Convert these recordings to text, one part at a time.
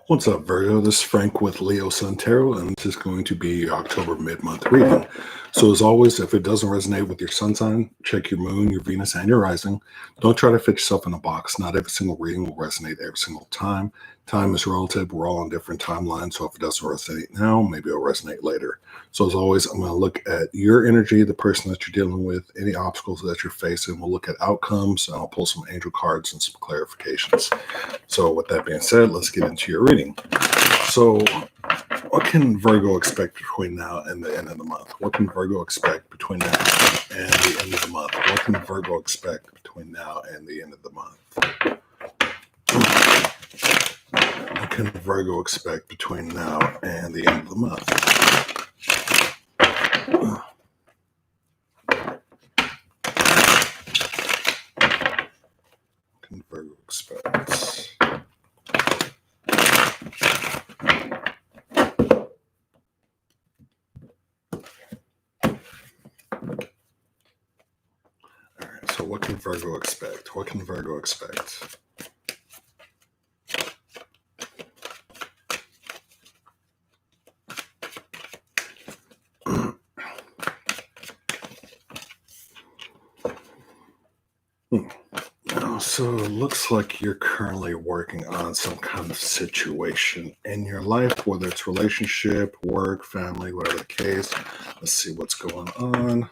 What's up, Virgo? This is Frank with Leo Sun Tarot, and this is going to be your October mid-month reading. So as always, if it doesn't resonate with your sun sign, check your moon, your Venus, and your rising. Don't try to fit yourself in a box. Not every single reading will resonate every single time. Time is relative. We're all on different timelines, so if it doesn't resonate now, maybe it'll resonate later. So as always, I'm going to look at your energy, the person that you're dealing with, any obstacles that you're facing. We'll look at outcomes, and I'll pull some angel cards and some clarifications. So with that being said, let's get into your reading. So what can Virgo expect between now and the end of the month? What can Virgo expect between now and the end of the month? What can Virgo expect between now and the end of the month? What can Virgo expect between now and the end of the month? What can Virgo expect? So what can Virgo expect? What can Virgo expect? So it looks like you're currently working on some kind of situation in your life, whether it's relationship, work, family, whatever the case. Let's see what's going on.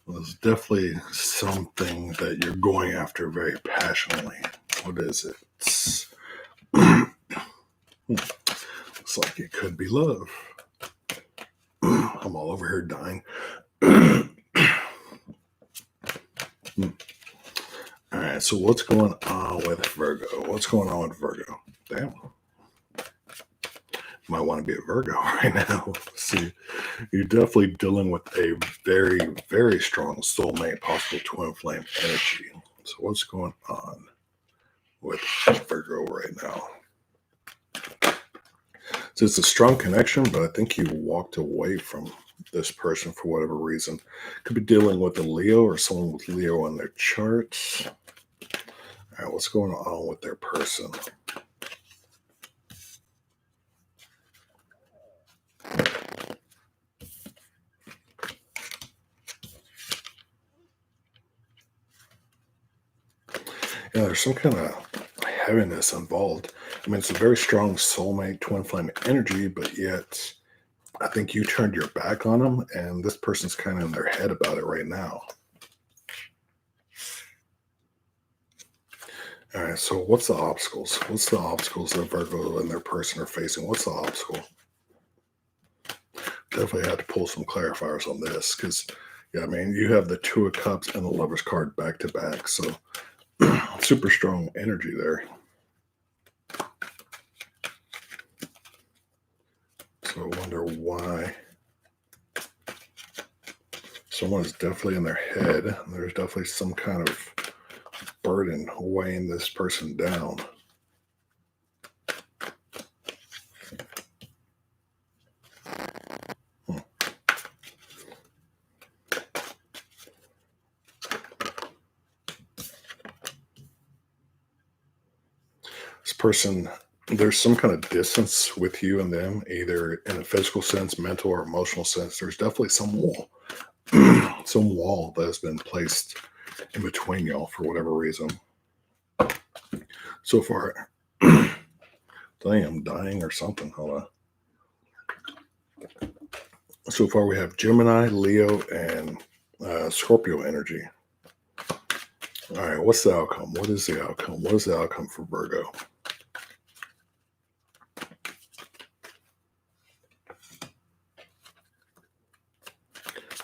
There's definitely something that you're going after very passionately. What is it? Looks like it could be love. I'm all over here dying. All right, so what's going on with Virgo? What's going on with Virgo? Damn. Might want to be a Virgo right now. See, you're definitely dealing with a very, very strong soulmate, possible twin flame energy. So what's going on with Virgo right now? So it's a strong connection, but I think you walked away from this person for whatever reason. Could be dealing with a Leo or someone with Leo on their charts. All right, what's going on with their person? Yeah, there's some kind of heaviness involved. I mean, it's a very strong soulmate twin flame energy, but yet I think you turned your back on them, and this person's kind of in their head about it right now. All right, so what's the obstacles? What's the obstacles that Virgo and their person are facing? What's the obstacle? Definitely had to pull some clarifiers on this because, yeah, I mean, you have the Two of Cups and the Lover's card back to back, so super strong energy there. So I wonder why. Someone is definitely in their head. There's definitely some kind of burden weighing this person down. This person, there's some kind of distance with you and them, either in a physical sense, mental or emotional sense. There's definitely some wall, some wall that has been placed in between y'all for whatever reason. So far, I think I'm dying or something. Hold on. So far, we have Gemini, Leo, and Scorpio energy. All right, what's the outcome? What is the outcome? What is the outcome for Virgo?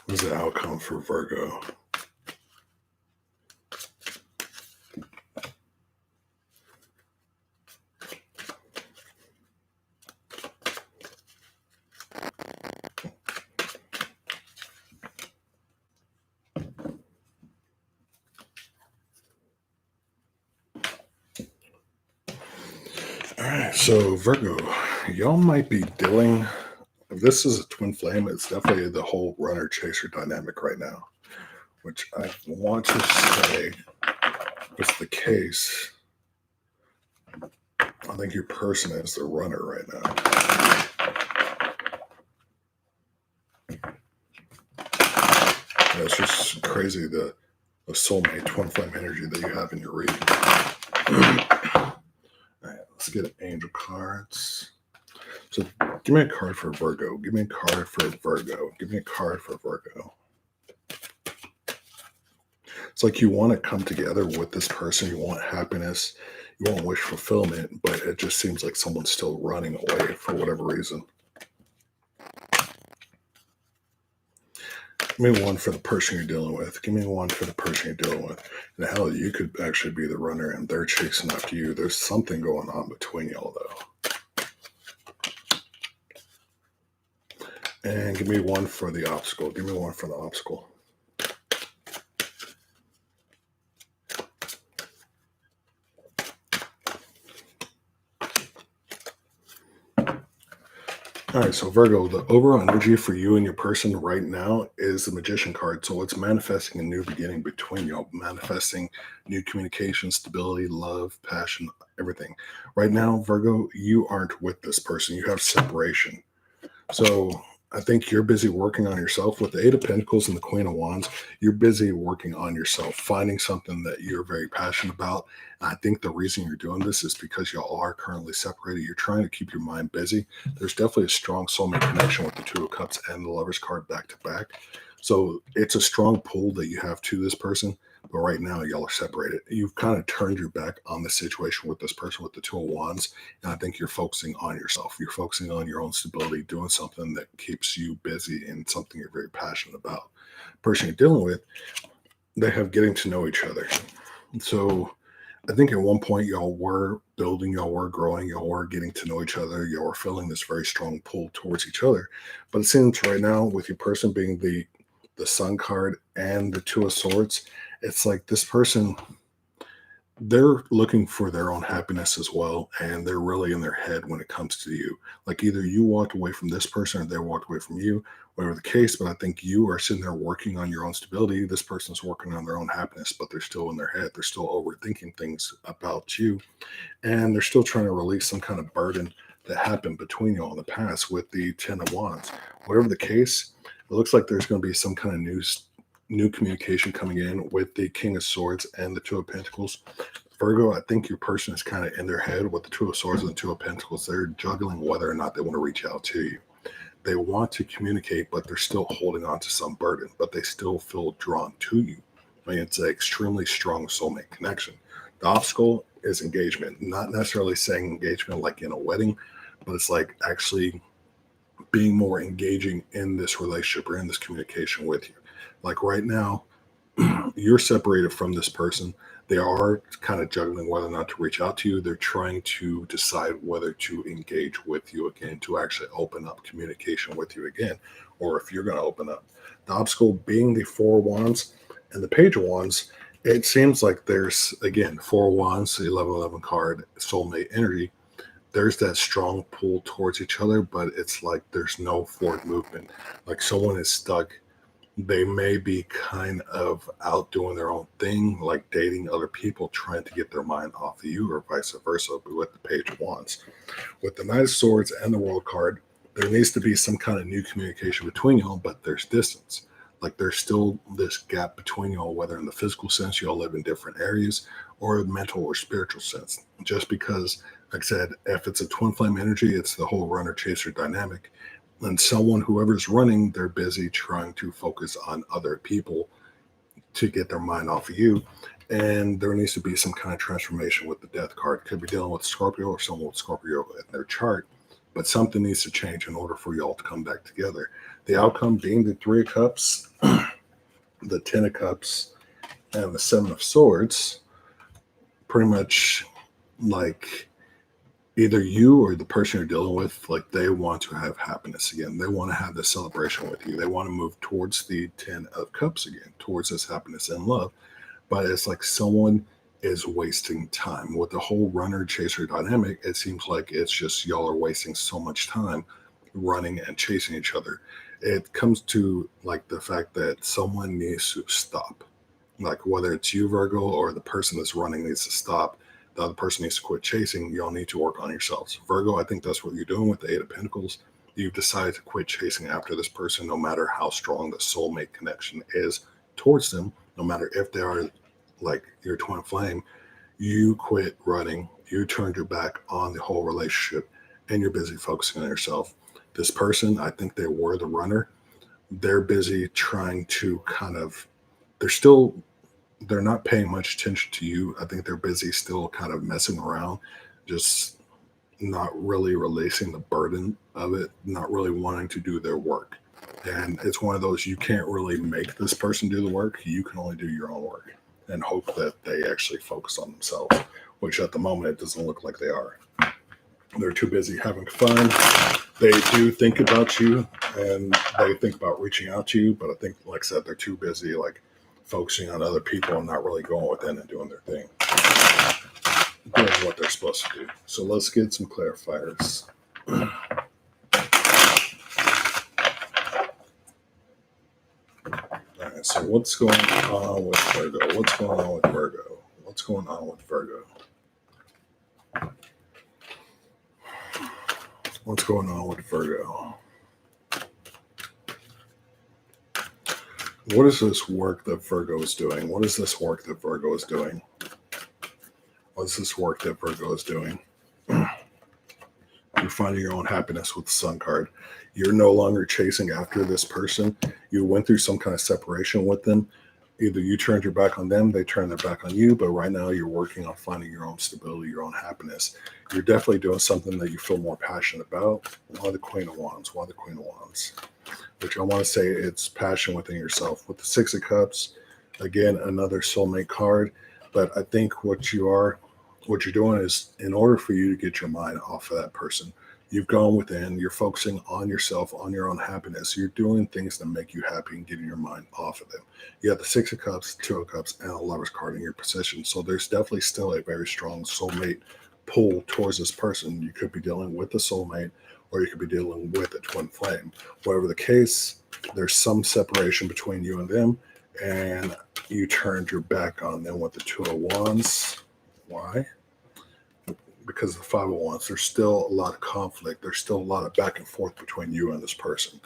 What is the outcome for Virgo? All right, so Virgo, y'all might be dealing, if this is a twin flame, it's definitely the whole runner-chaser dynamic right now, which I want to say is the case. think your person is the runner right now. Yeah, it's just crazy the soulmate twin flame energy that you have in your reading. All right, let's get angel cards. So give me a card for Virgo. Give me a card for Virgo. Give me a card for Virgo. It's like you want to come together with this person. You want happiness. You want wish fulfillment, but it just seems like someone's still running away for whatever reason. Give me one for the person you're dealing with. Give me one for the person you're dealing with. And hell, you could actually be the runner and they're chasing after you. There's something going on between y'all, though. And give me one for the obstacle. Give me one for the obstacle. All right, so Virgo, the overall energy for you and your person right now is the Magician card. So it's manifesting a new beginning between y'all, manifesting new communication, stability, love, passion, everything. Right now, Virgo, you aren't with this person. You have separation. So I think you're busy working on yourself with the Eight of Pentacles and the Queen of Wands. You're busy working on yourself, finding something that you're very passionate about. And I think the reason you're doing this is because y'all are currently separated. You're trying to keep your mind busy. There's definitely a strong soulmate connection with the Two of Cups and the Lover's card back to back. So it's a strong pull that you have to this person. But right now, y'all are separated. You've kind of turned your back on the situation with this person with the Two of Wands. And I think you're focusing on yourself. You're focusing on your own stability, doing something that keeps you busy and something you're very passionate about. The person you're dealing with, they have getting to know each other. So I think at one point, y'all were building, y'all were growing, y'all were getting to know each other. Y'all were feeling this very strong pull towards each other. But it seems right now, with your person being the Sun card and the Two of Swords, it's like this person, they're looking for their own happiness as well. And they're really in their head when it comes to you. Like either you walked away from this person or they walked away from you, whatever the case. But I think you are sitting there working on your own stability. This person's working on their own happiness, but they're still in their head. They're still overthinking things about you. And they're still trying to release some kind of burden that happened between you all in the past with the Ten of Wands. Whatever the case, it looks like there's going to be some kind of new communication coming in with the King of Swords and the Two of Pentacles. Virgo, I think your person is kind of in their head with the Two of Swords and the Two of Pentacles. They're juggling whether or not they want to reach out to you. They want to communicate, but they're still holding on to some burden, but they still feel drawn to you. I mean, it's an extremely strong soulmate connection. The obstacle is engagement, not necessarily saying engagement like in a wedding, but it's like actually being more engaging in this relationship or in this communication with you. Like right now, you're separated from this person. They are kind of juggling whether or not to reach out to you. They're trying to decide whether to engage with you again, to actually open up communication with you again, or if you're going to open up. The obstacle being the Four of Wands and the Page of Wands, it seems like there's, again, Four of Wands, the 1111 card, soulmate energy. There's that strong pull towards each other, but it's like there's no forward movement. Like someone is stuck. They may be kind of out doing their own thing, like dating other people, trying to get their mind off of you, or vice versa, but with the Page of Wands. With the Knight of Swords and the World card, there needs to be some kind of new communication between y'all, but there's distance. Like there's still this gap between y'all, whether in the physical sense, y'all live in different areas, or mental or spiritual sense. Just because, like I said, if it's a twin flame energy, it's the whole runner chaser dynamic. And someone, whoever's running, they're busy trying to focus on other people to get their mind off of you. And there needs to be some kind of transformation with the Death card. Could be dealing with Scorpio or someone with Scorpio in their chart, but something needs to change in order for y'all to come back together. The outcome being the Three of Cups, the Ten of Cups, and the Seven of Swords. Pretty much like either you or the person you're dealing with, like they want to have happiness again. They want to have this celebration with you. They want to move towards the Ten of Cups again, towards this happiness and love. But it's like someone is wasting time. With the whole runner chaser dynamic, it seems like it's just y'all are wasting so much time running and chasing each other. It comes to like the fact that someone needs to stop. Like whether it's you, Virgo, or the person that's running needs to stop. the other person needs to quit chasing. Y'all need to work on yourselves. Virgo, I think that's what you're doing with the Eight of Pentacles. You've decided to quit chasing after this person, no matter how strong the soulmate connection is towards them, no matter if they are like your twin flame. You quit running. You turned your back on the whole relationship, and you're busy focusing on yourself. This person, I think they were the runner. They're busy trying to they're not paying much attention to you. I think they're busy still kind of messing around, just not really releasing the burden of it, not really wanting to do their work. And it's one of those, you can't really make this person do the work. You can only do your own work and hope that they actually focus on themselves, which at the moment it doesn't look like they are. They're too busy having fun. They do think about you and they think about reaching out to you, but I think, like I said, they're too busy like focusing on other people and not really going within and doing their thing, doing what they're supposed to do. So let's get some clarifiers. All right, so what's going on with Virgo? What's going on with Virgo? What's going on with Virgo? What's going on with Virgo? What is this work that Virgo is doing? What is this work that Virgo is doing? What is this work that Virgo is doing? You're finding your own happiness with the Sun card. You're no longer chasing after this person. You went through some kind of separation with them. Either you turned your back on them, they turned their back on you, but right now you're working on finding your own stability, your own happiness. You're definitely doing something that you feel more passionate about. Why the Queen of Wands? Why the Queen of Wands? Which I want to say it's passion within yourself. With the Six of Cups, again, another soulmate card. But I think what you're doing is, in order for you to get your mind off of that person, you've gone within, you're focusing on yourself, on your own happiness. You're doing things that make you happy and getting your mind off of them. You have the Six of Cups, Two of Cups, and a Lover's card in your position. So there's definitely still a very strong soulmate pull towards this person. You could be dealing with a soulmate, or you could be dealing with a twin flame. Whatever the case, there's some separation between you and them, and you turned your back on them with the Two of Wands. Why? Because of the Five of Wands, there's still a lot of conflict. There's still a lot of back and forth between you and this person.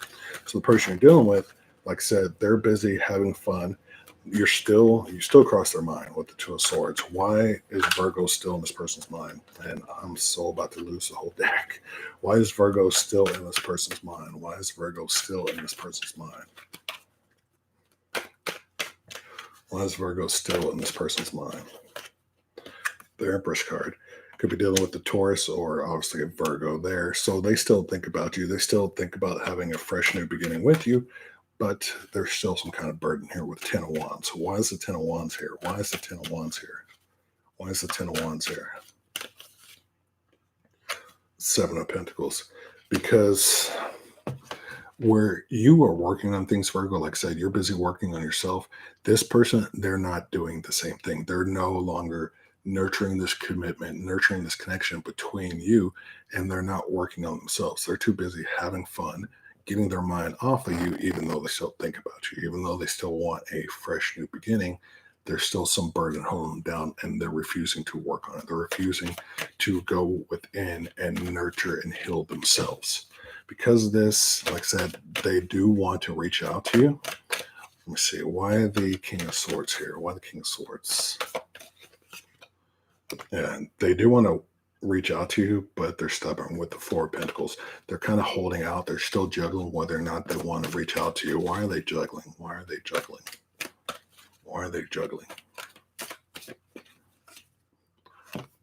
So the person you're dealing with, like I said, they're busy having fun. You still cross their mind with the Two of Swords. Why is Virgo still in this person's mind? And I'm so about to lose the whole deck. Why is Virgo still in this person's mind? Why is Virgo still in this person's mind? Why is Virgo still in this person's mind? The Empress card. Could be dealing with the Taurus or obviously a Virgo there. So they still think about you. They still think about having a fresh new beginning with you, but there's still some kind of burden here with Ten of Wands. So why is the Ten of Wands here? Why is the Ten of Wands here? Why is the Ten of Wands here? Seven of Pentacles. Because where you are working on things, Virgo, like I said, you're busy working on yourself. This person, they're not doing the same thing. They're no longer nurturing this commitment, nurturing this connection between you, and they're not working on themselves. They're too busy having fun, getting their mind off of you, even though they still think about you, even though they still want a fresh new beginning. There's still some burden holding them down, and they're refusing to work on it. They're refusing to go within and nurture and heal themselves. Because of this, like I said, they do want to reach out to you. Let me see. Why the King of Swords here? Why the King of Swords? And they do want to reach out to you, but they're stubborn with the Four of Pentacles. They're kind of holding out. They're still juggling whether or not they want to reach out to you. Why are they juggling? Why are they juggling? Why are they juggling?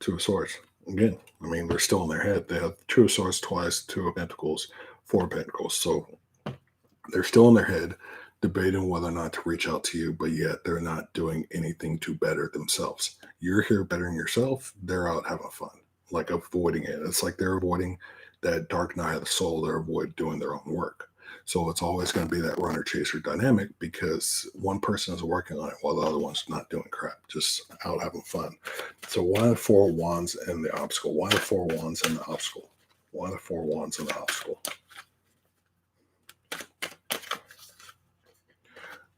Two of Swords. Again, I mean, they're still in their head. They have Two of Swords twice, Two of Pentacles, Four of Pentacles. So they're still in their head, debating whether or not to reach out to you, but yet they're not doing anything to better themselves. You're here bettering yourself. They're out having fun, like avoiding it. It's like they're avoiding that dark night of the soul. They're avoiding doing their own work. So it's always going to be that runner-chaser dynamic because one person is working on it while the other one's not doing crap, just out having fun. So why the Four of Wands and the obstacle? Why the Four of Wands and the obstacle? Why the Four of Wands and the obstacle?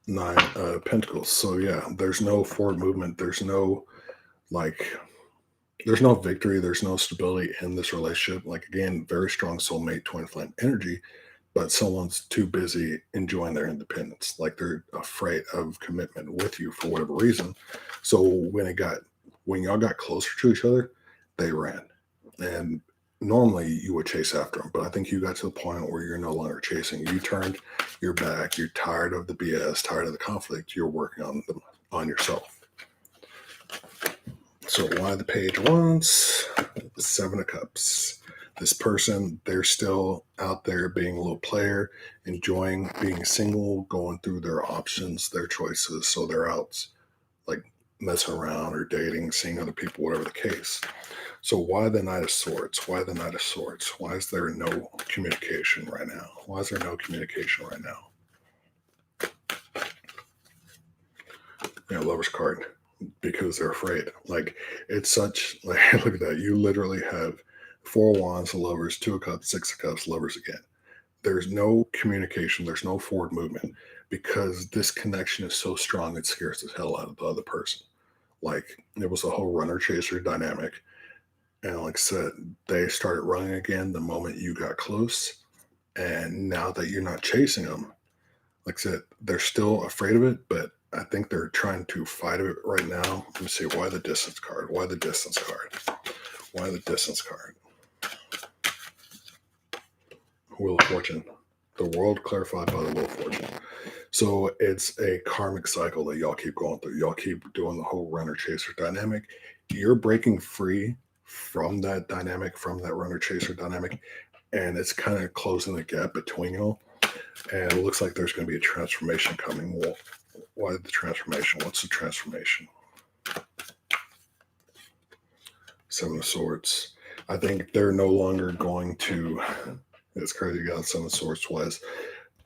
Nine Pentacles. So yeah, there's no forward movement. There's no like there's no victory, there's no stability in this relationship. Like, again, very strong soulmate twin flame energy, but someone's too busy enjoying their independence. Like, they're afraid of commitment with you for whatever reason. So when y'all got closer to each other, they ran. And normally you would chase after them, but I think you got to the point where you're no longer chasing. You turned your back. You're tired of the BS, tired of the conflict. You're working on yourself. So why the Page of Wands, the Seven of Cups. This person, they're still out there being a little player, enjoying being single, going through their options, their choices. So they're out like messing around or dating, seeing other people, whatever the case. So why the Knight of Swords? Why the Knight of Swords? Why is there no communication right now? Why is there no communication right now? Yeah, Lover's card. Because they're afraid. Like, it's such, like, look at that. You literally have Four of Wands, Lovers, Two of Cups, Six of Cups, Lovers again. There's no communication. There's no forward movement because this connection is so strong it scares the hell out of the other person. Like, it was a whole runner-chaser dynamic. And like I said, they started running again the moment you got close. And now that you're not chasing them, like I said, they're still afraid of it, but I think they're trying to fight it right now. Let me see. Why the distance card? Why the distance card? Why the distance card? Wheel of Fortune. The world clarified by the Wheel of Fortune. So it's a karmic cycle that y'all keep going through. Y'all keep doing the whole runner-chaser dynamic. You're breaking free from that dynamic, from that runner-chaser dynamic, and it's kind of closing the gap between y'all. And it looks like there's going to be a transformation coming. Well, why the transformation? What's the transformation? Seven of Swords. I think they're no longer going to, it's crazy you got Seven of Swords twice.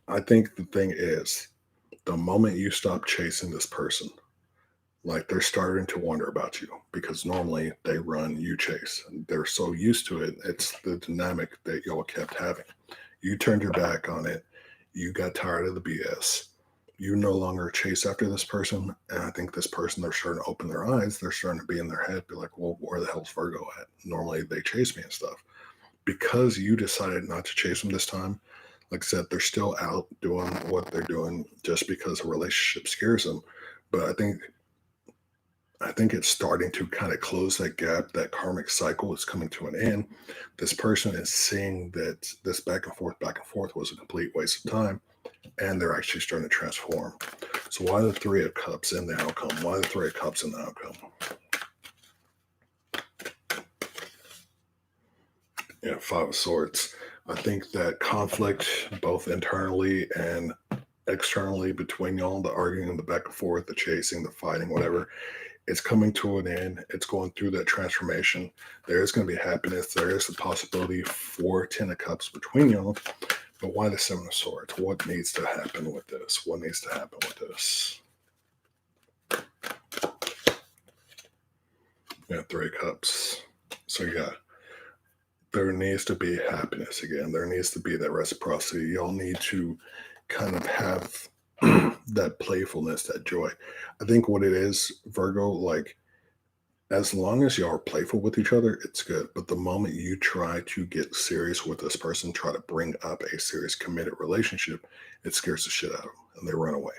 I think the thing is, the moment you stop chasing this person, like, they're starting to wonder about you because normally they run, you chase. And they're so used to it. It's the dynamic that y'all kept having. You turned your back on it. You got tired of the BS. You no longer chase after this person. And I think this person, they're starting to open their eyes. They're starting to be in their head, be like, well, where the hell's Virgo at? Normally they chase me and stuff. Because you decided not to chase them this time, like I said, they're still out doing what they're doing just because a relationship scares them. But I think it's starting to kind of close that gap. That karmic cycle is coming to an end. This person is seeing that this back and forth was a complete waste of time, and they're actually starting to transform. So why the Three of Cups in the outcome? Why the Three of Cups in the outcome? Yeah, Five of Swords. I think that conflict, both internally and externally between y'all, the arguing, the back and forth, the chasing, the fighting, whatever, it's coming to an end. It's going through that transformation. There is going to be happiness. There is the possibility for Ten of Cups between y'all. But why the Seven of Swords? What needs to happen with this? What needs to happen with this? Yeah, Three of Cups. So yeah, there needs to be happiness again. There needs to be that reciprocity. Y'all need to kind of have that playfulness, that joy. I think what it is, Virgo, like, as long as y'all are playful with each other, it's good. But the moment you try to get serious with this person, try to bring up a serious committed relationship, it scares the shit out of them and they run away.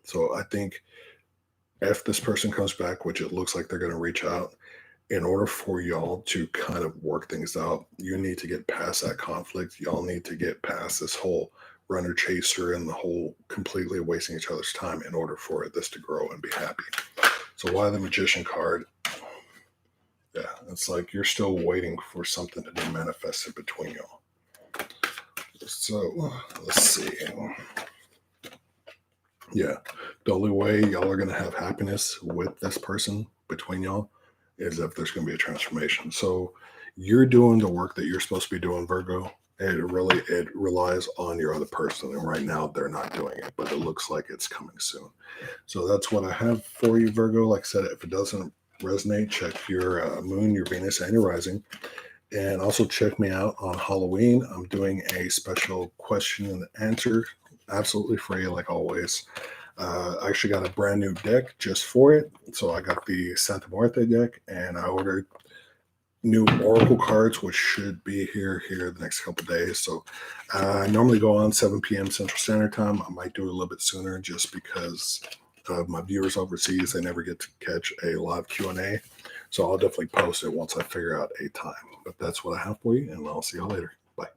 So I think if this person comes back, which it looks like they're going to reach out, in order for y'all to kind of work things out, you need to get past that conflict. Y'all need to get past this whole runner chaser and the whole completely wasting each other's time in order for this to grow and be happy. So why the Magician card? Yeah, it's like you're still waiting for something to be manifested between y'all. So let's see. Yeah, the only way y'all are going to have happiness with this person between y'all is if there's going to be a transformation. So you're doing the work that you're supposed to be doing, Virgo. It relies on your other person. And right now they're not doing it, but it looks like it's coming soon. So that's what I have for you, Virgo. Like I said, if it doesn't resonate, check your moon, your Venus, and your rising. And also check me out on Halloween. I'm doing a special question and answer, absolutely free, like always. I actually got a brand new deck just for it. So I got the Santa Muerte deck, and I ordered new oracle cards, which should be here the next couple of days. So I normally go on 7 p.m. Central Standard Time. I might do it a little bit sooner just because my viewers overseas, they never get to catch a live Q&A. So I'll definitely post it once I figure out a time. But that's what I have for you, and I'll see y'all later. Bye.